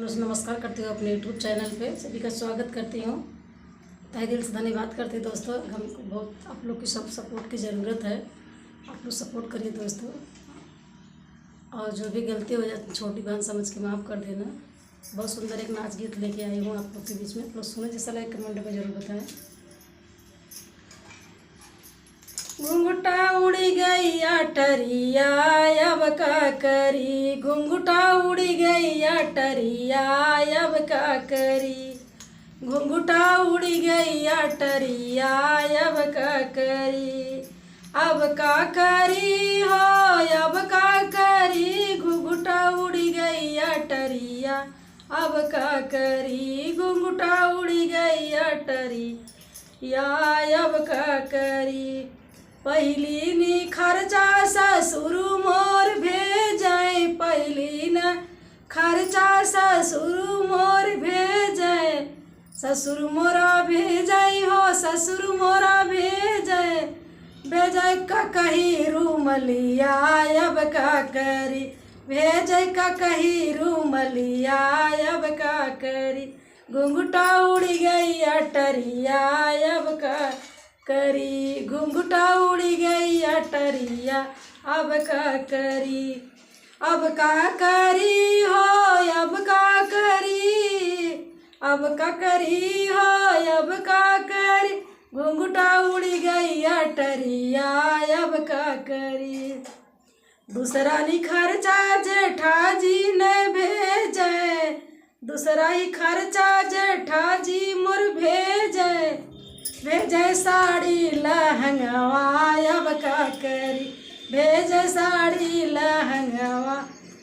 लोग नमस्कार करती हूँ अपने यूट्यूब चैनल पे सभी का स्वागत करती हूँ। तहे दिल से धन्यवाद करते हैं दोस्तों। हमको बहुत आप लोग की सब सपोर्ट की ज़रूरत है। आप लोग सपोर्ट करिए दोस्तों, और जो भी गलती हो जाए छोटी बहन समझ के माफ़ कर देना। बहुत सुंदर एक नाच गीत लेके आई हूँ आप लोग के बीच में। आप लोग सुने, जैसा लाइक कमेंट में ज़रूर बताएँ। घुंघटा उड़ी गई अटरिया अब का करी, घुंघटा उड़ी गई अटरिया अब का करी, घुंघटा उड़ी गई अटरिया अब का करी, अब का करी हो अब का करी, घुंघटा उड़ी गई अटरिया अब का करी, घुंघटा उड़ी गई अटरिया अब का करी। पहली नी खर्चा ससुर मोर भेजै, पहली न खर्चा ससुर मोर भेजै, ससुर मोरा भेजै हो ससुर मोरा भेजै, भेजै का कही रूमलिया अब का करी, भेजै का कही रूमलिया अब का करी, घुंघटा उड़ी गई अटरिया अब का करी, घुंघटा उड़ी गई अटरिया अब का करी, अब का करी हो अब का करी, अब का करी हो अब का करी, घुंघटा उड़ी गई अटरिया अब का करी। दूसरा नी खर्चा जेठा जी ने भेजे, दूसरा ही खर्चा जेठा जी मोर भेजे, भेजे साड़ी लहंगवा अब का करी, भेजे साड़ी लहंगवा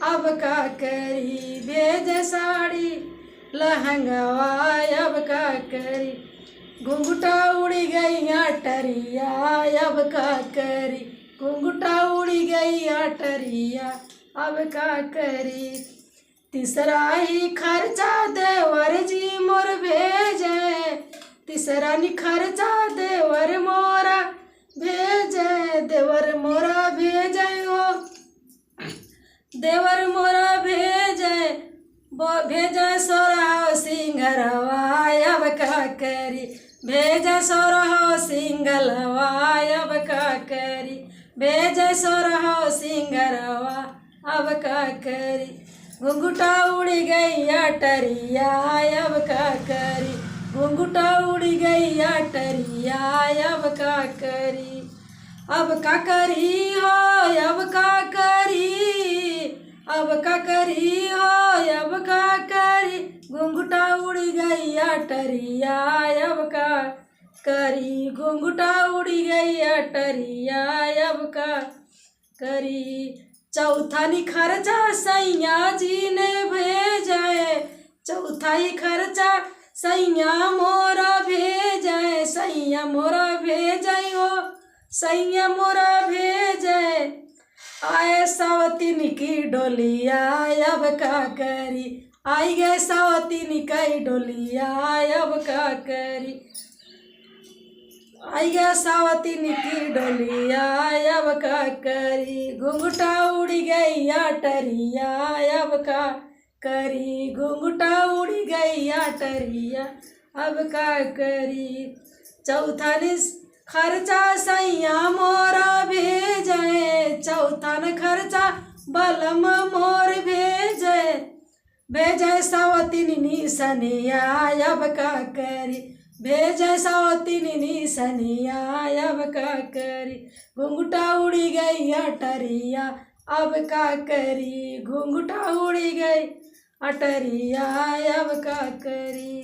अब का करी, भेजे साड़ी लहंगवा अब का करी, घुंघटा उड़ी गई अटरिया अब का करी, घुंघटा उड़ी गई अटरिया अब का करी। तीसरा ही खर्चा देवर जी मोर भेजे, तीसरा नी खर्चा देवर मोरा भेजे, देवर मोरा भेजे हो देवर मोरा भेजे, भेजे सोरह सिंगरवा अब का करी, भेजे सोरह सिंगलवा अब का करी, भेजे सोरह सिंगरवा अब का करी, घुंघटा उड़ी गई अटरिया अब का करी, घुंघटा उड़ी गई अटरिया अब का करी, अब का करी हो अब का करी, अब का करी हो अब का करी, घुंघटा उड़ी गई अटरिया अब का करी, घुंघटा उड़ी गई अटरिया अब का करी। चौथा नी खर्चा सैया जी ने भेजे, चौथा ही खर्चा सैया मोरा भेजे, सैया मोरा भेजे हो सैया मोरा भेजे, आए सावतीन की डोलिया अब का करी, आई गए सावतीन की डोलिया अब का करी, आई गए सावतीन की डोलिया अब का करी, घुंघटा उड़ी गई अटरिया अब का करी, घुंघटा उड़ी गई अटरिया अब का करी। चौथा नी खर्चा सैया मोरा भेजे, चौथा न खर्चा बलम मोर भेजे, भेजे सावतीन नी सनिया अब का करी, भेजे सावतीन नी सनिया अब का करी, घुंघटा उड़ी गई अटरिया अब का करी, घुंघटा उड़ी गई अटरिया अब का करी।